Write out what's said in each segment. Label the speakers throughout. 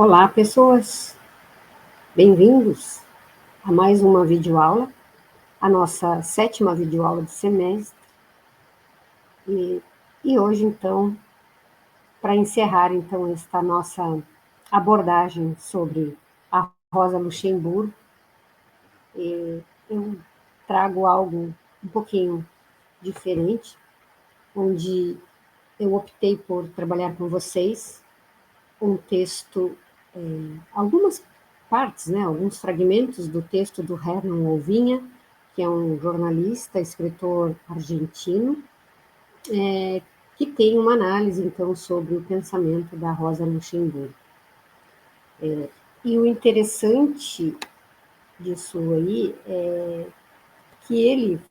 Speaker 1: Olá, pessoas! Bem-vindos a mais uma videoaula, a nossa 7ª videoaula do semestre. E hoje, então, para encerrar, então, esta nossa abordagem sobre a Rosa Luxemburgo, eu trago algo um pouquinho diferente, onde eu optei por trabalhar com vocês um texto, algumas partes, né, alguns fragmentos do texto do Hermann Ovinha, que é um jornalista, escritor argentino, que tem uma análise, então, sobre o pensamento da Rosa Luxemburgo. E o interessante disso aí é que ele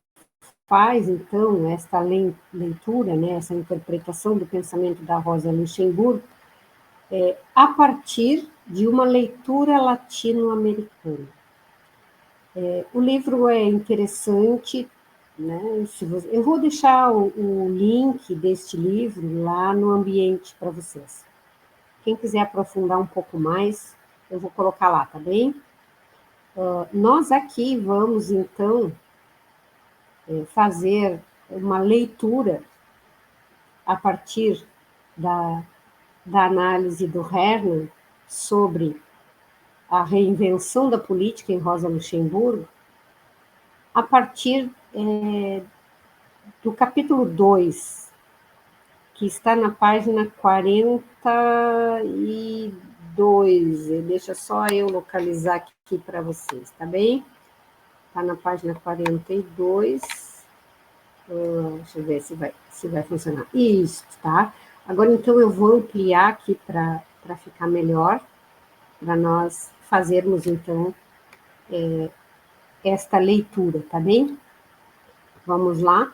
Speaker 1: faz, então, esta leitura, né, essa interpretação do pensamento da Rosa Luxemburgo, a partir de uma leitura latino-americana. O livro é interessante, né? Eu vou deixar o link deste livro lá no ambiente para vocês. Quem quiser aprofundar um pouco mais, eu vou colocar lá, tá bem? Nós aqui vamos, então, fazer uma leitura a partir da análise do Hermann sobre a reinvenção da política em Rosa Luxemburgo, a partir do capítulo 2, que está na página 42. Deixa só eu localizar aqui para vocês, tá bem? Está na página 42. Deixa eu ver se vai funcionar. Isso, tá? Agora, então, eu vou ampliar aqui para ficar melhor, para nós fazermos, então, esta leitura, tá bem? Vamos lá?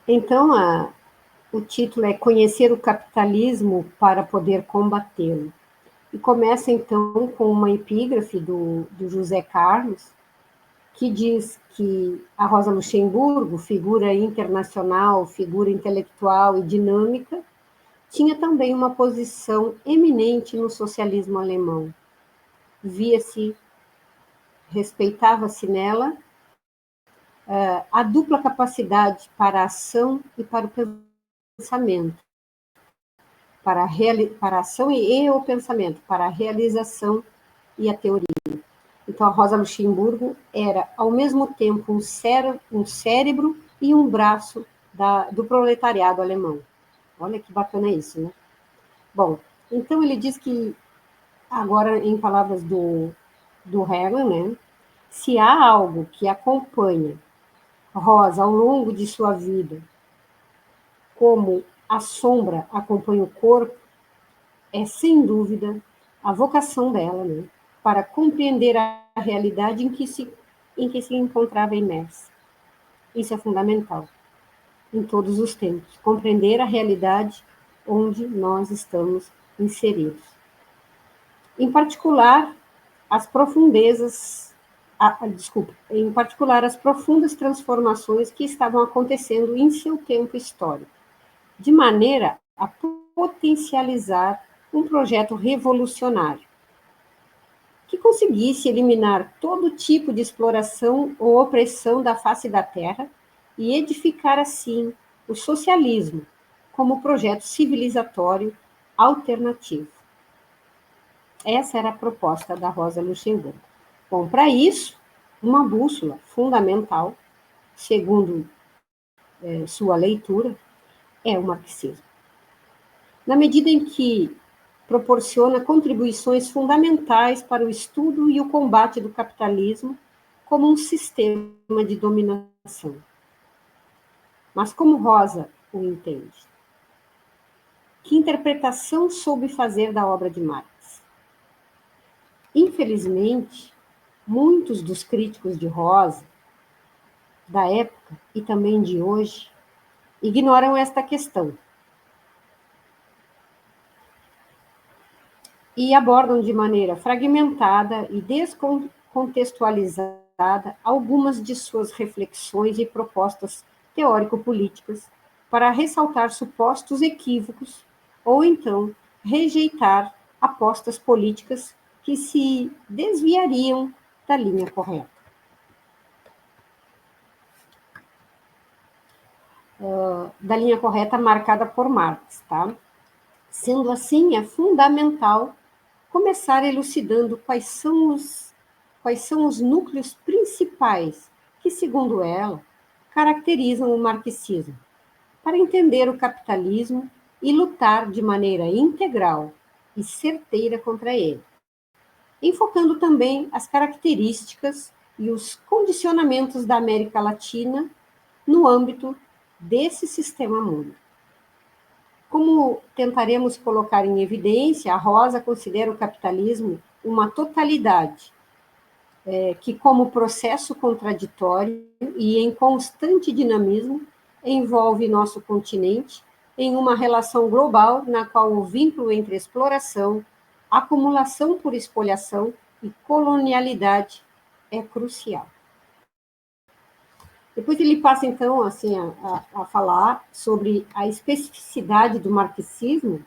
Speaker 1: Então, o título é Conhecer o Capitalismo para Poder Combatê-lo. E começa, então, com uma epígrafe do José Carlos, que diz que a Rosa Luxemburgo, figura internacional, figura intelectual e dinâmica, tinha também uma posição eminente no socialismo alemão. Via-se, respeitava-se nela a dupla capacidade para a ação e para o pensamento, para a ação e o pensamento, para a realização e a teoria. Então, a Rosa Luxemburgo era, ao mesmo tempo, um cérebro e um braço do proletariado alemão. Olha que bacana isso, né? Bom, então ele diz que, agora em palavras do Hermann, né, se há algo que acompanha Rosa ao longo de sua vida, como a sombra acompanha o corpo, é, sem dúvida, a vocação dela, né, para compreender a realidade em que se encontrava imersa. Isso é fundamental, em todos os tempos, compreender a realidade onde nós estamos inseridos. Em particular, as profundas transformações que estavam acontecendo em seu tempo histórico, de maneira a potencializar um projeto revolucionário, que conseguisse eliminar todo tipo de exploração ou opressão da face da terra e edificar, assim, o socialismo como projeto civilizatório alternativo. Essa era a proposta da Rosa Luxemburgo. Bom, para isso, uma bússola fundamental, segundo sua leitura, é o marxismo. Na medida em que proporciona contribuições fundamentais para o estudo e o combate do capitalismo como um sistema de dominação. Mas como Rosa o entende? Que interpretação soube fazer da obra de Marx? Infelizmente, muitos dos críticos de Rosa, da época e também de hoje, ignoram esta questão e abordam de maneira fragmentada e descontextualizada algumas de suas reflexões e propostas teórico-políticas para ressaltar supostos equívocos ou então rejeitar apostas políticas que se desviariam da linha correta. Da linha correta marcada por Marx, tá? Sendo assim, é fundamental começar elucidando quais são os núcleos principais que, segundo ela, caracterizam o marxismo, para entender o capitalismo e lutar de maneira integral e certeira contra ele, enfocando também as características e os condicionamentos da América Latina no âmbito desse sistema mundo. Como tentaremos colocar em evidência, a Rosa considera o capitalismo uma totalidade, que, como processo contraditório e em constante dinamismo, envolve nosso continente em uma relação global na qual o vínculo entre exploração, acumulação por espoliação e colonialidade é crucial. Depois ele passa, então, assim, a falar sobre a especificidade do marxismo,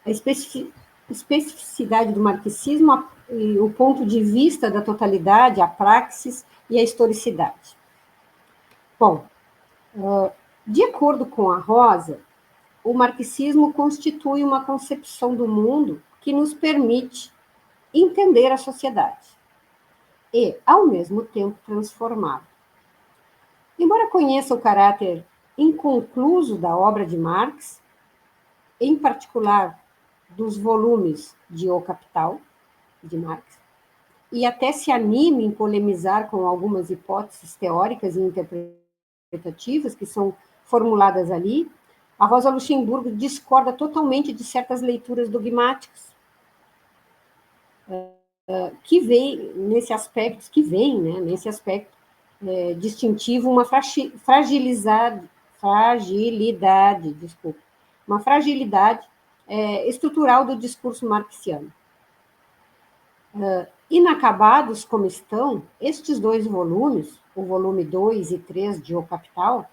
Speaker 1: a especificidade do marxismo, o ponto de vista da totalidade, a praxis e a historicidade. Bom, de acordo com a Rosa, o marxismo constitui uma concepção do mundo que nos permite entender a sociedade e, ao mesmo tempo, transformá-la. Embora conheça o caráter inconcluso da obra de Marx, em particular dos volumes de O Capital, de Marx, e até se anime em polemizar com algumas hipóteses teóricas e interpretativas que são formuladas ali, a Rosa Luxemburgo discorda totalmente de certas leituras dogmáticas que vem nesse aspecto, distintivo, uma fragilidade estrutural do discurso marxiano. Inacabados como estão, estes dois volumes, o volume 2 e 3 de O Capital,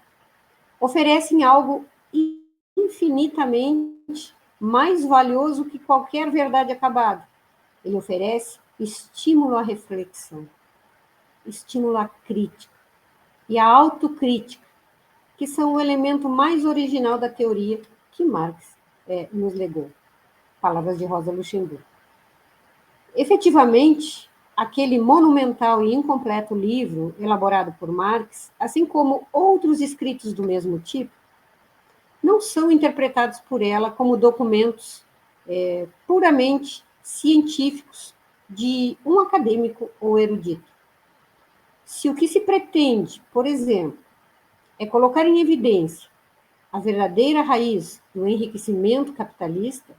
Speaker 1: oferecem algo infinitamente mais valioso que qualquer verdade acabada. Ele oferece estímulo à reflexão, estímulo à crítica e à autocrítica, que são o elemento mais original da teoria que Marx nos legou. Palavras de Rosa Luxemburgo. Efetivamente, aquele monumental e incompleto livro elaborado por Marx, assim como outros escritos do mesmo tipo, não são interpretados por ela como documentos puramente científicos de um acadêmico ou erudito. Se o que se pretende, por exemplo, é colocar em evidência a verdadeira raiz do enriquecimento capitalista,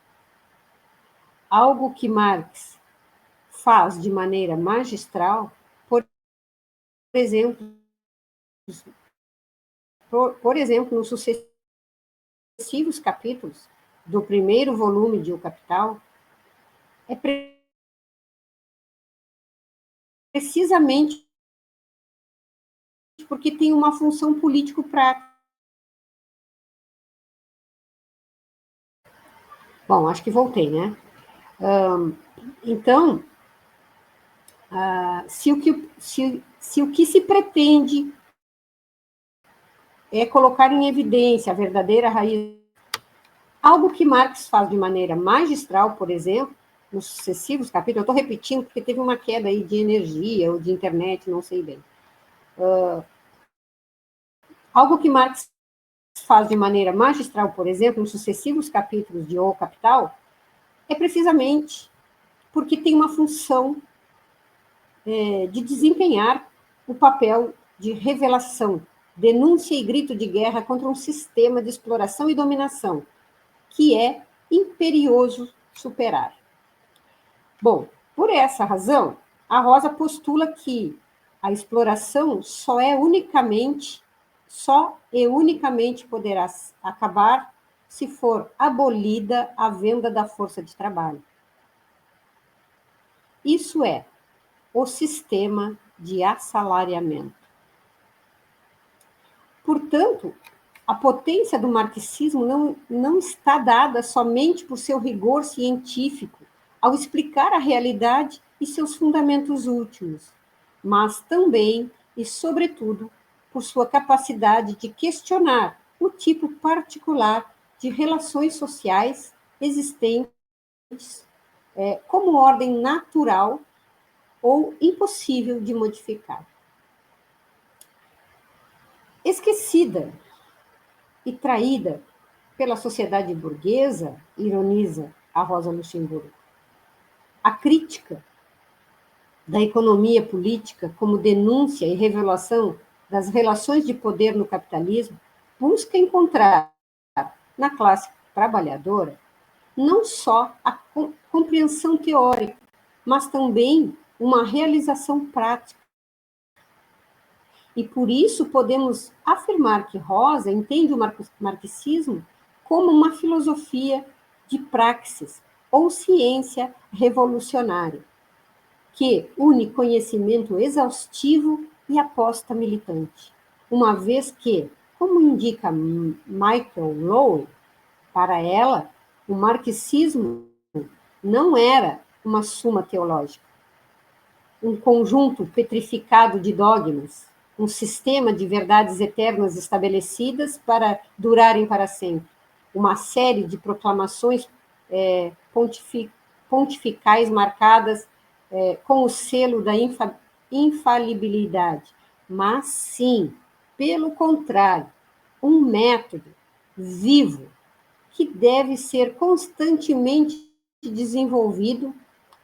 Speaker 1: algo que Marx faz de maneira magistral, por exemplo, nos sucessivos capítulos do primeiro volume de O Capital, é precisamente porque tem uma função político-prática. Bom, acho que voltei, né? Então, se o que se pretende é colocar em evidência a verdadeira raiz, algo que Marx faz de maneira magistral, por exemplo, nos sucessivos capítulos, eu estou repetindo porque teve uma queda aí de energia ou de internet, não sei bem. Algo que Marx faz de maneira magistral, por exemplo, nos sucessivos capítulos de O Capital, é precisamente porque tem uma função de desempenhar o papel de revelação, denúncia e grito de guerra contra um sistema de exploração e dominação que é imperioso superar. Bom, por essa razão, a Rosa postula que a exploração só e unicamente poderá acabar se for abolida a venda da força de trabalho. Isso é o sistema de assalariamento. Portanto, A potência do marxismo não está dada somente por seu rigor científico, ao explicar a realidade e seus fundamentos últimos, mas também e, sobretudo, por sua capacidade de questionar o tipo particular de relações sociais existentes como ordem natural ou impossível de modificar. Esquecida e traída pela sociedade burguesa, ironiza a Rosa Luxemburgo. A crítica da economia política como denúncia e revelação das relações de poder no capitalismo busca encontrar na classe trabalhadora não só a compreensão teórica, mas também uma realização prática. E por isso podemos afirmar que Rosa entende o marxismo como uma filosofia de praxis ou ciência revolucionária, que une conhecimento exaustivo e aposta militante, uma vez que, como indica Michael Lowe, para ela, o marxismo não era uma suma teológica, um conjunto petrificado de dogmas, um sistema de verdades eternas estabelecidas para durarem para sempre, uma série de proclamações pontificais marcadas com o selo da infalibilidade, mas sim, pelo contrário, um método vivo que deve ser constantemente desenvolvido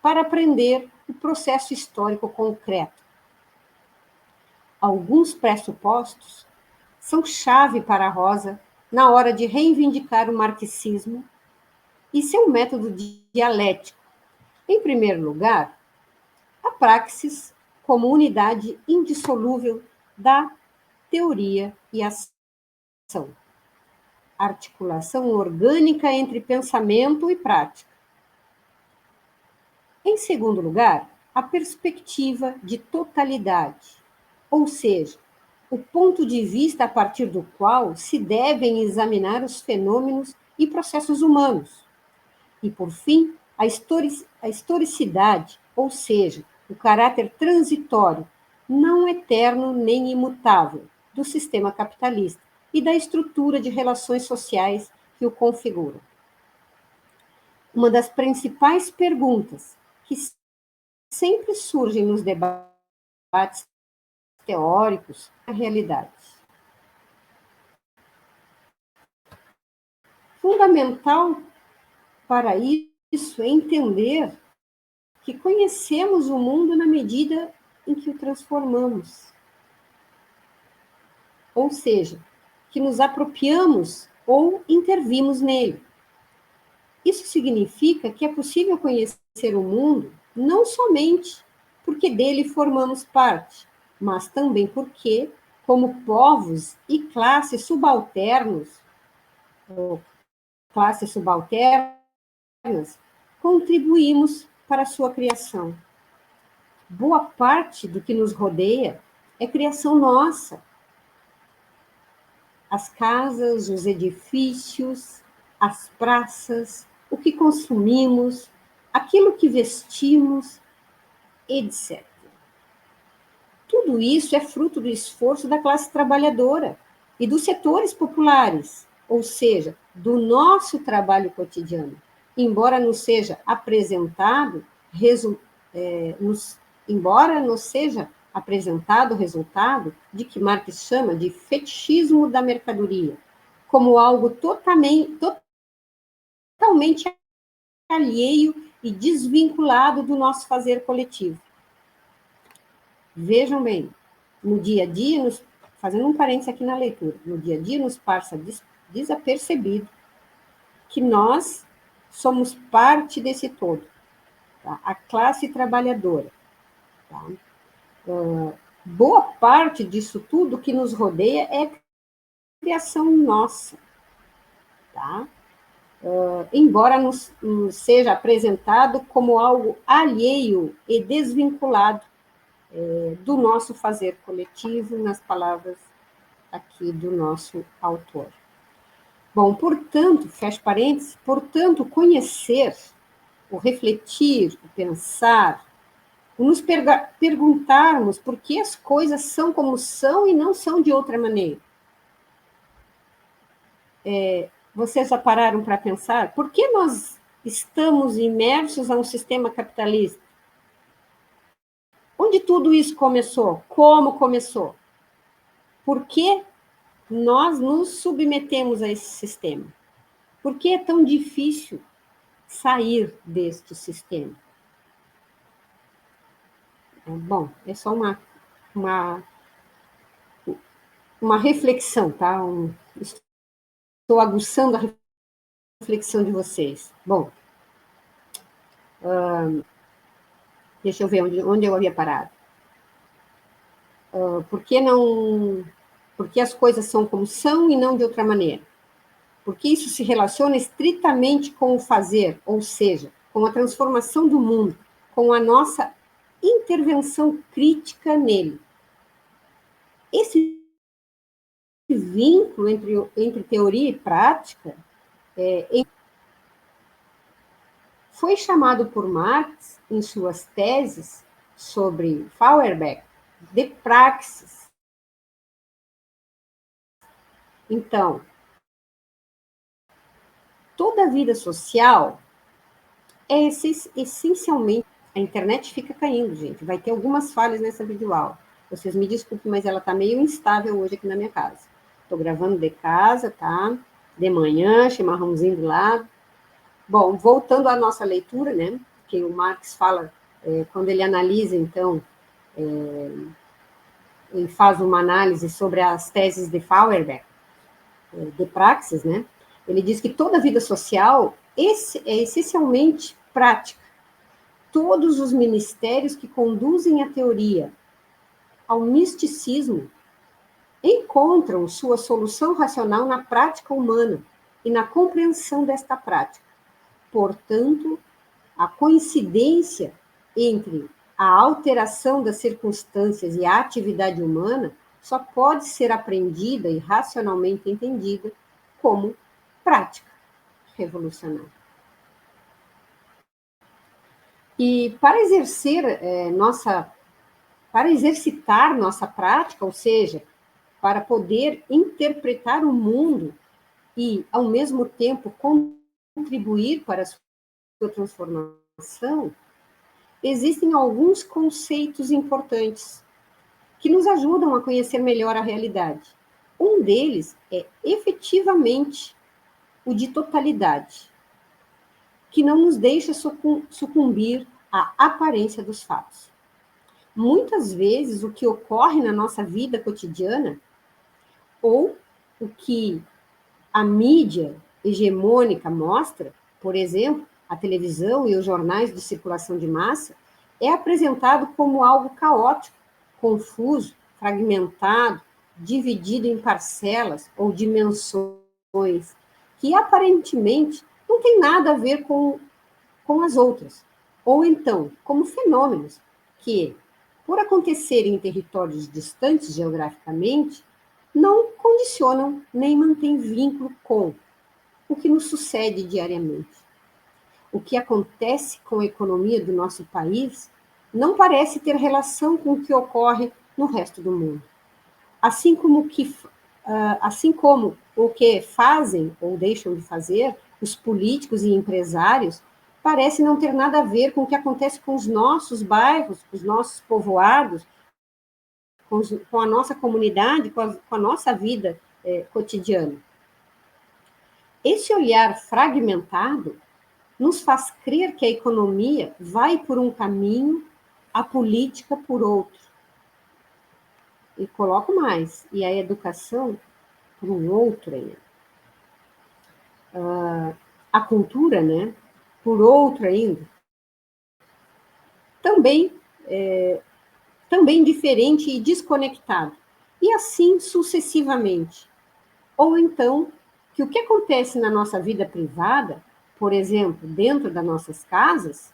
Speaker 1: para aprender o processo histórico concreto. Alguns pressupostos são chave para a Rosa na hora de reivindicar o marxismo e seu método dialético. Em primeiro lugar, a praxis como unidade indissolúvel da teoria e ação. Articulação orgânica entre pensamento e prática. Em segundo lugar, a perspectiva de totalidade, ou seja, o ponto de vista a partir do qual se devem examinar os fenômenos e processos humanos. E, por fim, a historicidade, ou seja, o caráter transitório, não eterno nem imutável, do sistema capitalista e da estrutura de relações sociais que o configuram. Uma das principais perguntas que sempre surgem nos debates teóricos é a realidade. Fundamental para isso é entender que conhecemos o mundo na medida em que o transformamos. Ou seja, que nos apropriamos ou intervimos nele. Isso significa que é possível conhecer o mundo não somente porque dele formamos parte, mas também porque, como povos e classes subalternas, contribuímos para a sua criação. Boa parte do que nos rodeia é criação nossa. As casas, os edifícios, as praças, o que consumimos, aquilo que vestimos, etc. Tudo isso é fruto do esforço da classe trabalhadora e dos setores populares, ou seja, do nosso trabalho cotidiano, embora nos seja apresentado o resultado de que Marx chama de fetichismo da mercadoria, como algo totalmente alheio e desvinculado do nosso fazer coletivo. Vejam bem, no dia a dia, fazendo um parênteses aqui na leitura, no dia a dia nos passa desapercebido que nós somos parte desse todo, tá? A classe trabalhadora. Tá? Boa parte disso tudo que nos rodeia é criação nossa. Tá? Embora nos seja apresentado como algo alheio e desvinculado do nosso fazer coletivo, nas palavras aqui do nosso autor. Bom, portanto, fecha parênteses, portanto, conhecer, o refletir, o pensar, o nos perguntarmos por que as coisas são como são e não são de outra maneira. Vocês já pararam para pensar? Por que nós estamos imersos a um sistema capitalista? Onde tudo isso começou? Como começou? Por que nós nos submetemos a esse sistema? Por que é tão difícil sair deste sistema? Bom, é só uma reflexão, tá? Estou aguçando a reflexão de vocês. Bom, deixa eu ver onde eu havia parado. Por que as coisas são como são e não de outra maneira? Porque isso se relaciona estritamente com o fazer, ou seja, com a transformação do mundo, com a nossa intervenção crítica nele. Esse vínculo entre teoria e prática foi chamado por Marx, em suas teses sobre Feuerbach, de praxis. Então, toda a vida social é essencialmente... A internet fica caindo, gente. Vai ter algumas falhas nessa videoaula. Vocês me desculpem, mas ela está meio instável hoje aqui na minha casa. Estou gravando de casa, tá? De manhã, chimarrãozinho do lado. Bom, voltando à nossa leitura, né? Que o Marx fala, quando ele analisa, então, ele faz uma análise sobre as teses de Feuerbach, de praxis, né? Ele diz que toda a vida social é essencialmente prática. Todos os ministérios que conduzem a teoria ao misticismo encontram sua solução racional na prática humana e na compreensão desta prática. Portanto, a coincidência entre a alteração das circunstâncias e a atividade humana só pode ser aprendida e racionalmente entendida como prática revolucionária. E para exercitar nossa prática, ou seja, para poder interpretar o mundo e, ao mesmo tempo, contribuir para a sua transformação, existem alguns conceitos importantes que nos ajudam a conhecer melhor a realidade. Um deles é, efetivamente, o de totalidade, que não nos deixa sucumbir à aparência dos fatos. Muitas vezes, o que ocorre na nossa vida cotidiana, ou o que a mídia hegemônica mostra, por exemplo, a televisão e os jornais de circulação de massa, é apresentado como algo caótico, confuso, fragmentado, dividido em parcelas ou dimensões, que aparentemente não tem nada a ver com as outras, ou então como fenômenos que, por acontecerem em territórios distantes geograficamente, não condicionam nem mantêm vínculo com o que nos sucede diariamente. O que acontece com a economia do nosso país não parece ter relação com o que ocorre no resto do mundo. Assim como o que fazem ou deixam de fazer os políticos e empresários parece não ter nada a ver com o que acontece com os nossos bairros, com os nossos povoados, com a nossa comunidade, com a nossa vida cotidiana. Esse olhar fragmentado nos faz crer que a economia vai por um caminho, a política por outro. E coloco mais, e a educação por um outro ainda. A cultura, né, por outro ainda. Também diferente e desconectado. E assim sucessivamente. Ou então, que o que acontece na nossa vida privada, por exemplo, dentro das nossas casas,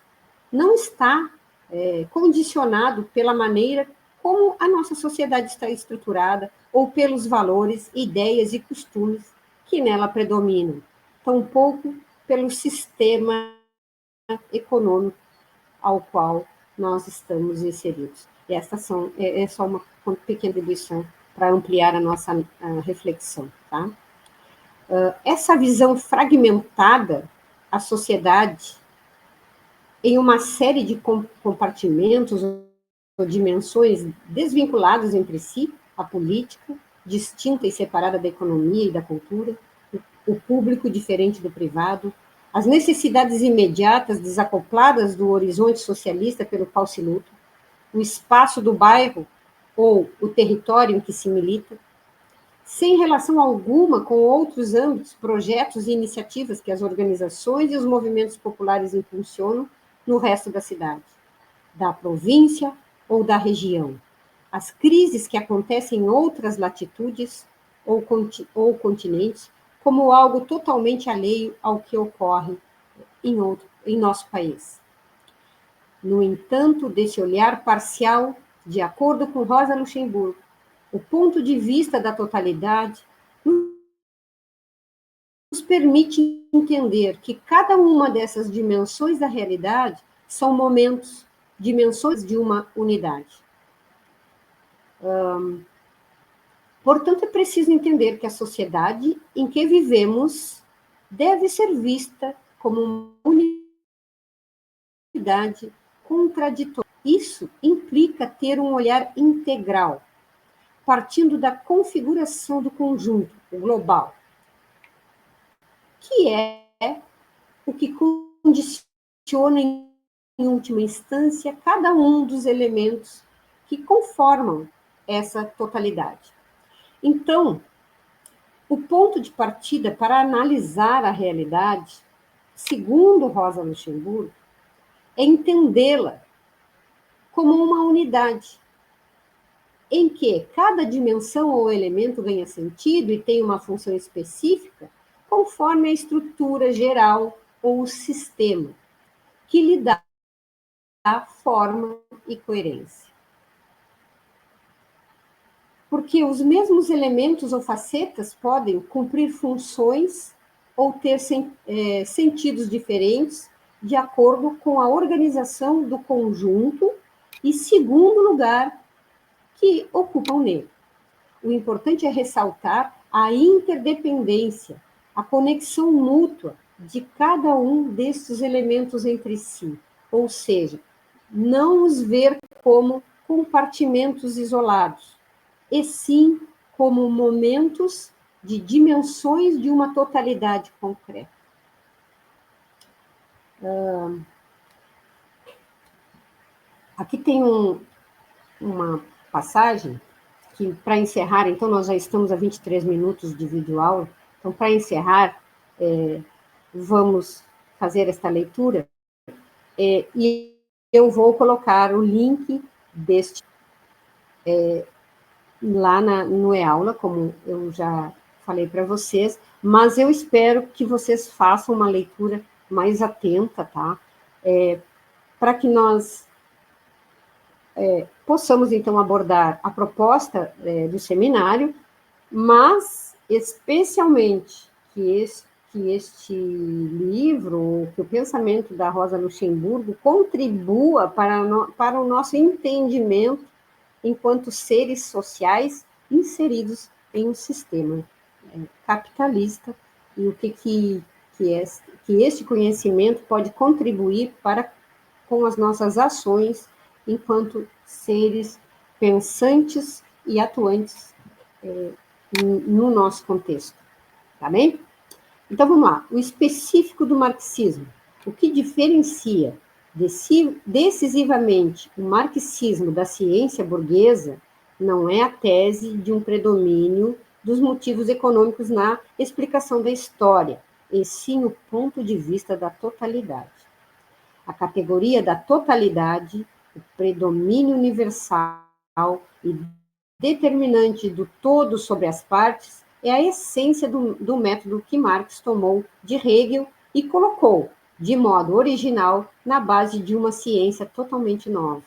Speaker 1: não está condicionado pela maneira como a nossa sociedade está estruturada ou pelos valores, ideias e costumes que nela predominam, tampouco pelo sistema econômico ao qual nós estamos inseridos. E é só uma pequena contribuição para ampliar a nossa reflexão. Tá? Essa visão fragmentada, a sociedade, em uma série de compartimentos ou dimensões desvinculadas entre si, a política, distinta e separada da economia e da cultura, o público diferente do privado, as necessidades imediatas desacopladas do horizonte socialista pelo qual se luta, o espaço do bairro ou o território em que se milita, sem relação alguma com outros âmbitos, projetos e iniciativas que as organizações e os movimentos populares impulsionam no resto da cidade, da província ou da região. As crises que acontecem em outras latitudes ou continentes, como algo totalmente alheio ao que ocorre em nosso país. No entanto, desse olhar parcial, de acordo com Rosa Luxemburgo, o ponto de vista da totalidade nos permite entender que cada uma dessas dimensões da realidade são momentos, dimensões de uma unidade. Portanto, é preciso entender que a sociedade em que vivemos deve ser vista como uma unidade contraditória. Isso implica ter um olhar integral, partindo da configuração do conjunto, o global, que é o que condiciona, em última instância, cada um dos elementos que conformam essa totalidade. Então, o ponto de partida para analisar a realidade, segundo Rosa Luxemburgo, é entendê-la como uma unidade, em que cada dimensão ou elemento ganha sentido e tem uma função específica, conforme a estrutura geral ou o sistema, que lhe dá forma e coerência. Porque os mesmos elementos ou facetas podem cumprir funções ou ter sentidos diferentes de acordo com a organização do conjunto e segundo lugar que ocupam nele. O importante é ressaltar a interdependência, a conexão mútua de cada um destes elementos entre si, ou seja, não os ver como compartimentos isolados, e sim como momentos de dimensões de uma totalidade concreta. Aqui tem uma passagem que, para encerrar, então, nós já estamos a 23 minutos de videoaula, então, para encerrar, vamos fazer esta leitura, e eu vou colocar o link deste lá no e-aula, como eu já falei para vocês, mas eu espero que vocês façam uma leitura mais atenta, tá? Para que nós possamos, então, abordar a proposta do seminário, mas, especialmente, que este livro, que o pensamento da Rosa Luxemburgo contribua para o nosso entendimento enquanto seres sociais inseridos em um sistema capitalista, e o que este conhecimento pode contribuir com as nossas ações enquanto seres pensantes e atuantes no nosso contexto. Tá bem? Então, vamos lá. O específico do marxismo. O que diferencia decisivamente o marxismo da ciência burguesa não é a tese de um predomínio dos motivos econômicos na explicação da história, e sim o ponto de vista da totalidade. A categoria da totalidade, o predomínio universal e determinante do todo sobre as partes, é a essência do método que Marx tomou de Hegel e colocou, de modo original, na base de uma ciência totalmente nova.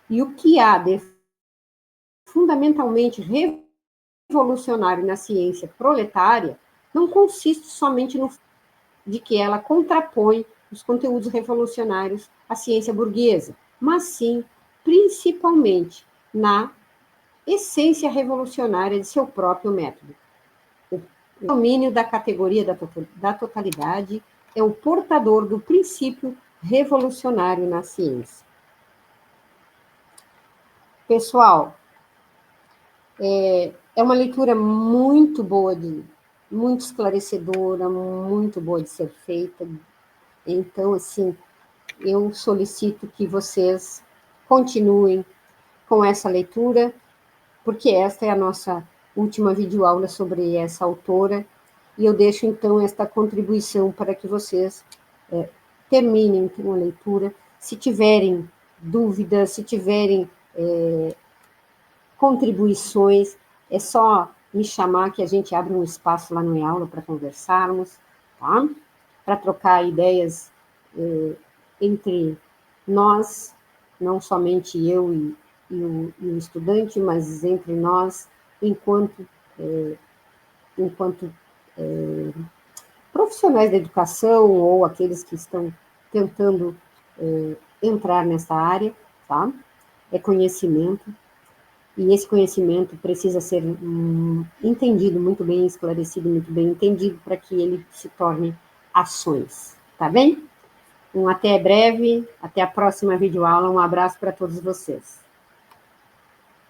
Speaker 1: E o que há de fundamentalmente revolucionário na ciência proletária não consiste somente no de que ela contrapõe os conteúdos revolucionários à ciência burguesa, mas sim, principalmente, na essência revolucionária de seu próprio método. O domínio da categoria da totalidade é o portador do princípio revolucionário na ciência. Pessoal, é uma leitura muito boa, muito esclarecedora, muito boa de ser feita. Então, assim, eu solicito que vocês continuem com essa leitura, porque esta é a nossa última videoaula sobre essa autora, e eu deixo, então, esta contribuição para que vocês terminem com a leitura. Se tiverem dúvidas, se tiverem contribuições, é só me chamar que a gente abre um espaço lá no E-Aula para conversarmos, tá? Para trocar ideias entre nós, não somente eu e o estudante, mas entre nós, enquanto profissionais da educação ou aqueles que estão tentando entrar nessa área, tá? É conhecimento, e esse conhecimento precisa ser entendido muito bem, esclarecido muito bem, entendido para que ele se torne ações, tá bem? Até breve, até a próxima videoaula, um abraço para todos vocês.